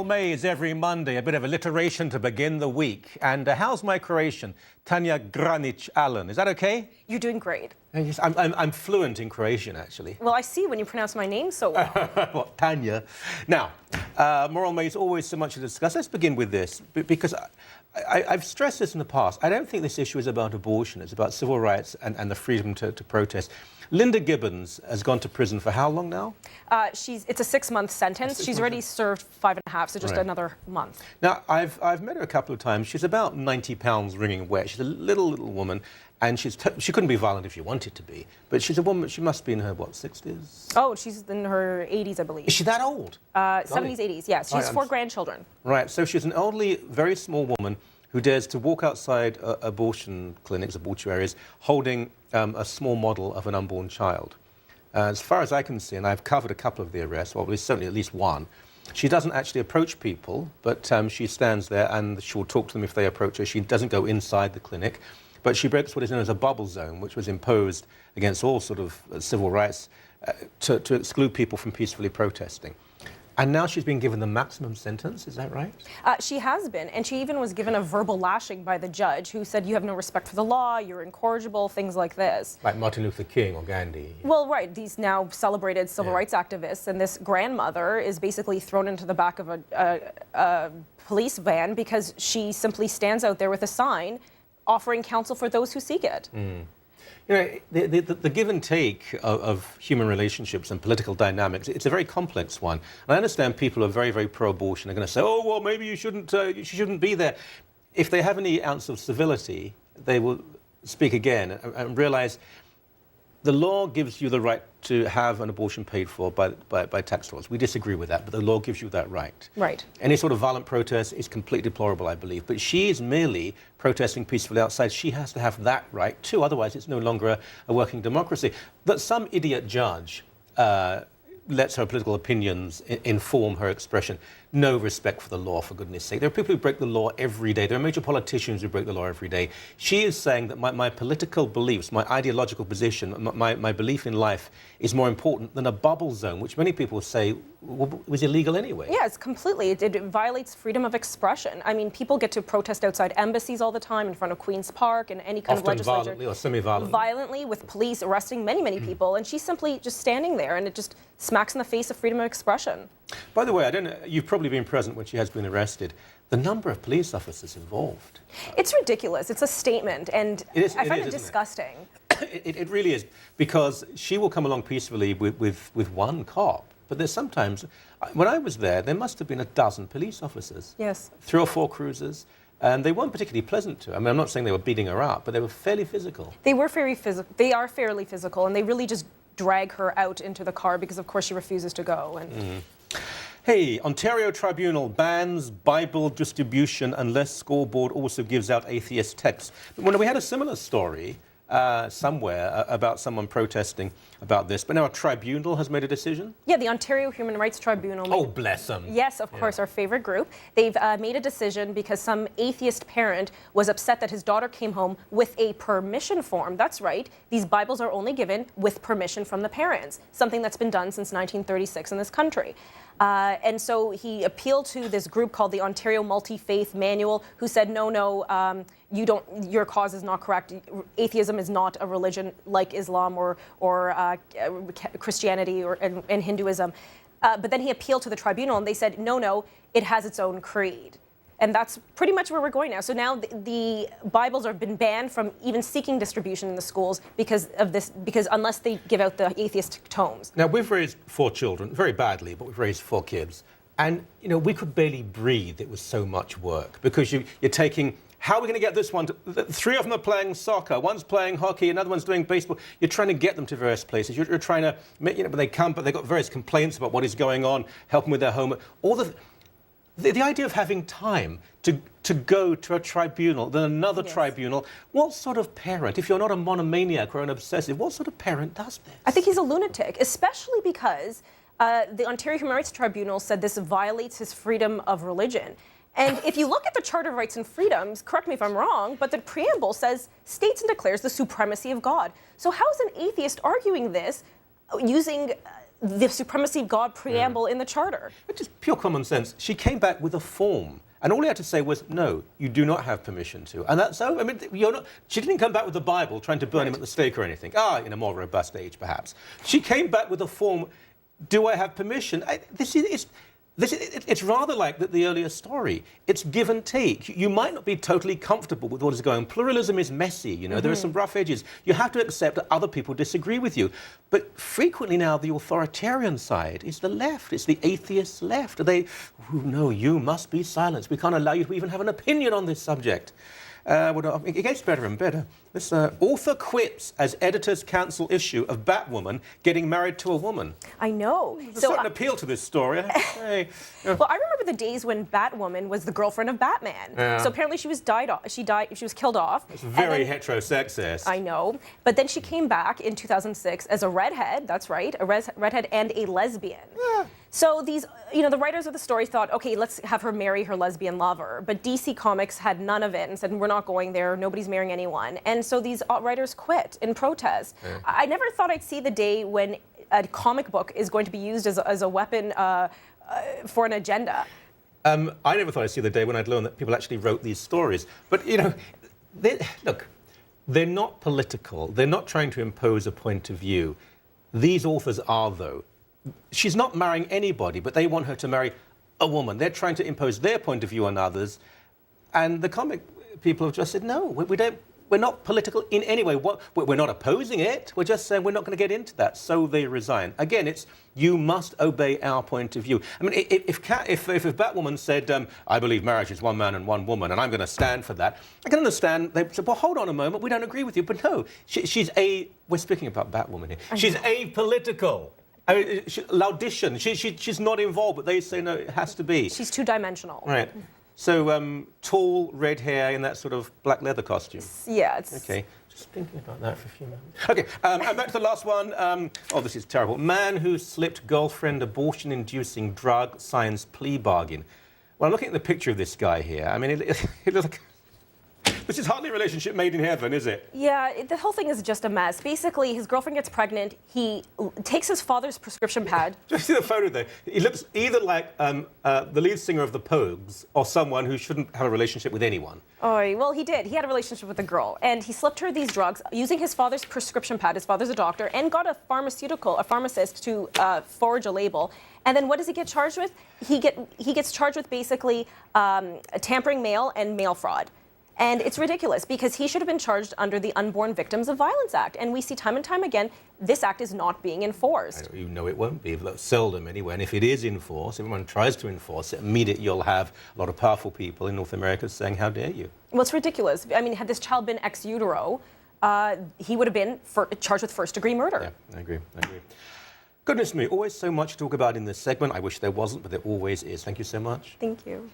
Moral Maze every Monday, a bit of alliteration to begin the week. And how's my Croatian? Tanya Granic-Allen. Is that okay? You're doing great. Yes, I'm fluent in Croatian, actually. Well, I see when you pronounce my name so well. What, Tanya? Now, Moral Maze, always so much to discuss. Let's begin with this, because I've stressed this in the past. I don't think this issue is about abortion. It's about civil rights and the freedom to protest. Linda Gibbons has gone to prison for how long now? It's a 6-month sentence. She's already served 5.5, so just another month. Now, I've met her a couple of times. She's about 90 pounds wringing wet. She's a little woman, and she couldn't be violent if she wanted to be. But she's a woman. She must be in her, what, 60s? Oh, she's in her 80s, I believe. Is she that old? 70s, 80s, yes. She has 4 grandchildren. Right, so she's an elderly, very small woman who dares to walk outside abortion clinics, abortuaries, holding a small model of an unborn child. As far as I can see, and I've covered a couple of the arrests, well, certainly at least one, she doesn't actually approach people, but she stands there and she will talk to them if they approach her. She doesn't go inside the clinic, but she breaks what is known as a bubble zone, which was imposed against all sort of civil rights to exclude people from peacefully protesting. And now she's been given the maximum sentence, is that right? She has been, and she even was given a verbal lashing by the judge who said, you have no respect for the law, you're incorrigible, things like this. Like Martin Luther King or Gandhi. Well, right, these now celebrated civil rights activists, and this grandmother is basically thrown into the back of a police van because she simply stands out there with a sign offering counsel for those who seek it. You know, the give and take of human relationships and political dynamics, it's a very complex one. And I understand people are very, very pro-abortion. They're going to say, oh, well, maybe you shouldn't be there. If they have any ounce of civility, they will speak again and realize the law gives you the right to have an abortion paid for by tax dollars. We disagree with that, but the law gives you that right. Right. Any sort of violent protest is completely deplorable, I believe. But she is merely protesting peacefully outside. She has to have that right too, otherwise it's no longer a working democracy. That some idiot judge lets her political opinions inform her expression. No respect for the law, for goodness sake. There are people who break the law every day. There are major politicians who break the law every day. She is saying that my political beliefs, my ideological position, my belief in life is more important than a bubble zone, which many people say was illegal anyway. Yeah, it's completely. It violates freedom of expression. I mean, people get to protest outside embassies all the time, in front of Queen's Park and any kind of legislature. Often violently or semi-violently. Violently, with police arresting many people, and she's simply just standing there, and it just smacks in the face of freedom of expression. By the way, I don't know, you've probably been present when she has been arrested. The number of police officers involved. It's ridiculous. It's a statement, and I find it disgusting. It really is, because she will come along peacefully with one cop. But there's sometimes, when I was there must have been a dozen police officers. Yes. 3 or 4 cruisers. And they weren't particularly pleasant to her. I mean, I'm not saying they were beating her up, but they were fairly physical. They were very physical. They are fairly physical, and they really just drag her out into the car because, of course, she refuses to go. And Hey, Ontario Tribunal bans Bible distribution unless school board also gives out atheist texts. When we had a similar story somewhere about someone protesting about this, but now a tribunal has made a decision? Yeah, the Ontario Human Rights Tribunal. Oh, bless them. Yes, of course, our favorite group. They've made a decision because some atheist parent was upset that his daughter came home with a permission form. That's right. These Bibles are only given with permission from the parents, something that's been done since 1936 in this country. And so he appealed to this group called the Ontario Multi-Faith Manual, who said, no, your cause is not correct. Atheism is not a religion like Islam or Christianity and Hinduism. But then he appealed to the tribunal, and they said, no, it has its own creed. And that's pretty much where we're going now. So now the Bibles have been banned from even seeking distribution in the schools because of this, because unless they give out the atheist tomes. Now, we've raised 4 children, very badly, but we've raised 4 kids. And, you know, we could barely breathe. It was so much work because you're taking, how are we going to get this one? 3 of them are playing soccer, one's playing hockey, another one's doing baseball. You're trying to get them to various places. You're trying to, but they come, but they've got various complaints about what is going on, help them with their homework. The idea of having time to go to a tribunal, then another tribunal, what sort of parent, if you're not a monomaniac or an obsessive, what sort of parent does this? I think he's a lunatic, especially because the Ontario Human Rights Tribunal said this violates his freedom of religion. And if you look at the Charter of Rights and Freedoms, correct me if I'm wrong, but the preamble says, states and declares the supremacy of God. So how is an atheist arguing this using the supremacy of God preamble in the Charter. It's just pure common sense. She came back with a form. And all he had to say was, no, you do not have permission to. And that's so, I mean, she didn't come back with the Bible trying to burn him at the stake or anything. In a more robust age, perhaps. She came back with a form, do I have permission? It's rather like the earlier story. It's give and take. You might not be totally comfortable with what is going on. Pluralism is messy, you know, there are some rough edges. You have to accept that other people disagree with you. But frequently now, the authoritarian side is the left. It's the atheist left. No, you must be silenced. We can't allow you to even have an opinion on this subject. It gets better and better. This author quits as editors cancel issue of Batwoman getting married to a woman. I know. There's a certain appeal to this story, I have to say. Well, I remember the days when Batwoman was the girlfriend of Batman. Yeah. So apparently she was killed off. It's very heterosexist. I know. But then she came back in 2006 as a redhead, that's right, a redhead and a lesbian. Yeah. So these, the writers of the story thought, okay, let's have her marry her lesbian lover. But DC Comics had none of it and said, we're not going there, nobody's marrying anyone. And so these writers quit in protest. Yeah. I never thought I'd see the day when a comic book is going to be used as a weapon for an agenda. I never thought I'd see the day when I'd learn that people actually wrote these stories. But, look, they're not political. They're not trying to impose a point of view. These authors are, though. She's not marrying anybody, but they want her to marry a woman. They're trying to impose their point of view on others. And the comic people have just said, no, we're not political in any way. We're not opposing it. We're just saying we're not going to get into that. So they resign. Again, it's you must obey our point of view. I mean, if Batwoman said, I believe marriage is one man and one woman, and I'm going to stand for that, I can understand. They said, well, hold on a moment. We don't agree with you. But no, we're speaking about Batwoman here. She's apolitical. I mean, Laudician. She's not involved, but they say, no, it has to be. She's two-dimensional. Right. So, tall, red hair in that sort of black leather costume. Yeah. Okay. Just thinking about that for a few moments. Okay, and back to the last one. This is terrible. Man who slipped girlfriend abortion-inducing drug signs plea bargain. Well, I'm looking at the picture of this guy here. I mean, it looks like... This is hardly a relationship made in heaven, is it? Yeah, the whole thing is just a mess. Basically, his girlfriend gets pregnant. He takes his father's prescription pad. Just see the photo there. He looks either like the lead singer of the Pogues or someone who shouldn't have a relationship with anyone. Oh, well, he did. He had a relationship with a girl, and he slipped her these drugs using his father's prescription pad. His father's a doctor, and got a pharmacist to forge a label. And then what does he get charged with? He gets charged with basically tampering mail and mail fraud. And it's ridiculous because he should have been charged under the Unborn Victims of Violence Act. And we see time and time again, this act is not being enforced. You know it won't be, seldom anyway. And if it is enforced, if everyone tries to enforce it, immediately you'll have a lot of powerful people in North America saying, how dare you? Well, it's ridiculous. I mean, had this child been ex utero, he would have been charged with first-degree murder. Yeah, I agree. Goodness me, always so much to talk about in this segment. I wish there wasn't, but there always is. Thank you so much. Thank you.